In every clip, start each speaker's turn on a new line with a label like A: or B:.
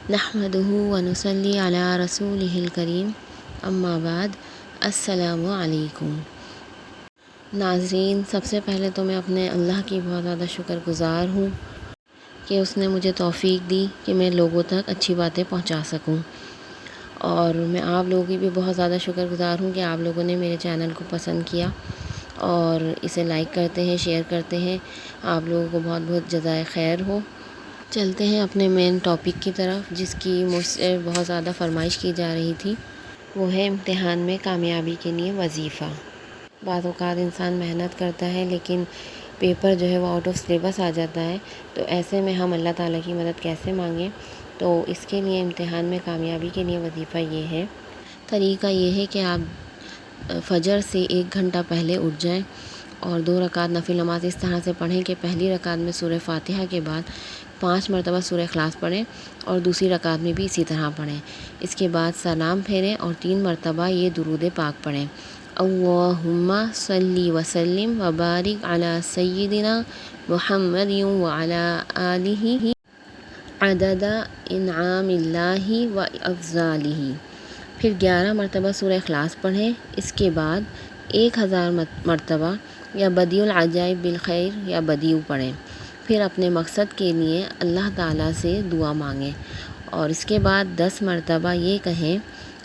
A: نحمدہ ونصلی علی رسولہ الکریم، اما بعد، السلام علیکم۔ ناظرین، سب سے پہلے تو میں اپنے اللہ کی بہت زیادہ شکر گزار ہوں کہ اس نے مجھے توفیق دی کہ میں لوگوں تک اچھی باتیں پہنچا سکوں، اور میں آپ لوگوں کی بھی بہت زیادہ شکر گزار ہوں کہ آپ لوگوں نے میرے چینل کو پسند کیا اور اسے لائک کرتے ہیں، شیئر کرتے ہیں۔ آپ لوگوں کو بہت بہت جزائے خیر ہو۔ چلتے ہیں اپنے مین ٹاپک کی طرف، جس کی مجھ سے بہت زیادہ فرمائش کی جا رہی تھی، وہ ہے امتحان میں کامیابی کے لیے وظیفہ۔ بعض اوقات انسان محنت کرتا ہے لیکن پیپر جو ہے وہ آؤٹ آف سلیبس آ جاتا ہے، تو ایسے میں ہم اللہ تعالیٰ کی مدد کیسے مانگیں؟ تو اس کے لیے امتحان میں کامیابی کے لیے وظیفہ یہ ہے، طریقہ یہ ہے کہ آپ فجر سے 1 گھنٹہ پہلے اٹھ جائیں اور 2 رکعت نفل نماز اس طرح سے پڑھیں کہ پہلی رکعت میں سورہ فاتحہ کے بعد 5 مرتبہ سورہ اخلاص پڑھیں اور دوسری رکعت میں بھی اسی طرح پڑھیں۔ اس کے بعد سلام پھیریں اور 3 مرتبہ یہ درود پاک پڑھیں: اللہم صلی وسلم وبارک علی سیدنا محمد وعلی آلہ عدد انعام اللہ و افضالہ۔ پھر 11 مرتبہ سورہ اخلاص پڑھیں۔ اس کے بعد 1000 مرتبہ یا بدیع العجائب بالخیر یا بدیع پڑھیں۔ پھر اپنے مقصد کے لیے اللہ تعالیٰ سے دعا مانگیں اور اس کے بعد 10 مرتبہ یہ کہیں: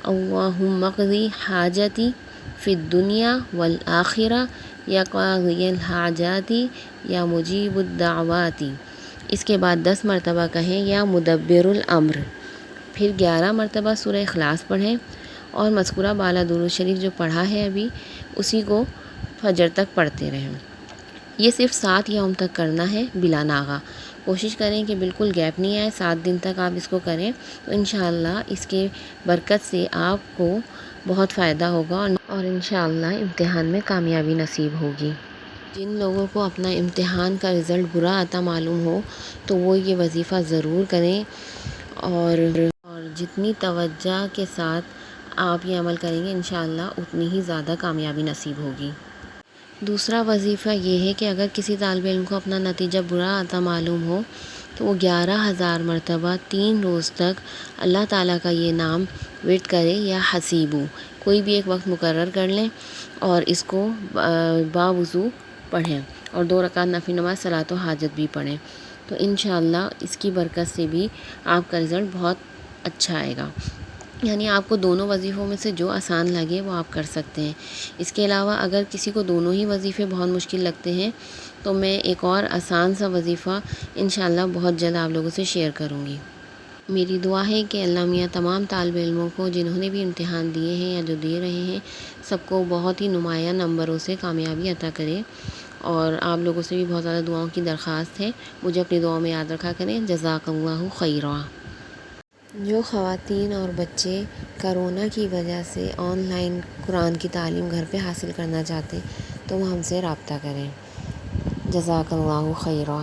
A: اللہم اقضی حاجتی فی الدنیا والآخرہ یا قاضی الحاجات یا مجیب الدعوات۔ اس کے بعد 10 مرتبہ کہیں: یا مدبر الامر۔ پھر 11 مرتبہ سورہ اخلاص پڑھیں اور مذکورہ بالا درود شریف جو پڑھا ہے ابھی، اسی کو فجر تک پڑھتے رہیں۔ یہ صرف 7 یوم تک کرنا ہے بلا ناغہ۔ کوشش کریں کہ بالکل گیپ نہیں آئے، 7 دن تک آپ اس کو کریں تو انشاءاللہ اس کے برکت سے آپ کو بہت فائدہ ہوگا اور انشاءاللہ امتحان میں کامیابی نصیب ہوگی۔ جن لوگوں کو اپنا امتحان کا رزلٹ برا آتا معلوم ہو تو وہ یہ وظیفہ ضرور کریں، اور جتنی توجہ کے ساتھ آپ یہ عمل کریں گے انشاءاللہ اتنی ہی زیادہ کامیابی نصیب ہوگی۔ دوسرا وظیفہ یہ ہے کہ اگر کسی طالب علم کو اپنا نتیجہ برا آتا معلوم ہو تو وہ 11,000 مرتبہ 3 روز تک اللہ تعالیٰ کا یہ نام ورد کرے یا حسیبو، کوئی بھی ایک وقت مقرر کر لیں اور اس کو باوضو پڑھیں اور 2 رکعت نفل نماز صلاۃ و حاجت بھی پڑھیں، تو انشاءاللہ اس کی برکت سے بھی آپ کا رزلٹ بہت اچھا آئے گا۔ یعنی آپ کو دونوں وظیفوں میں سے جو آسان لگے وہ آپ کر سکتے ہیں۔ اس کے علاوہ اگر کسی کو دونوں ہی وظیفے بہت مشکل لگتے ہیں تو میں ایک اور آسان سا وظیفہ انشاءاللہ بہت جلد آپ لوگوں سے شیئر کروں گی۔ میری دعا ہے کہ اللہ میاں تمام طالب علموں کو جنہوں نے بھی امتحان دیے ہیں یا جو دے رہے ہیں، سب کو بہت ہی نمایاں نمبروں سے کامیابی عطا کرے، اور آپ لوگوں سے بھی بہت زیادہ دعاؤں کی درخواست ہے، مجھے اپنی دعاؤں میں یاد رکھا کریں۔ جزاک اللہ خیرا۔ جو خواتین اور بچے کرونا کی وجہ سے آن لائن قرآن کی تعلیم گھر پہ حاصل کرنا چاہتے ہیں تو وہ ہم سے رابطہ کریں۔ جزاک اللہ خیرا۔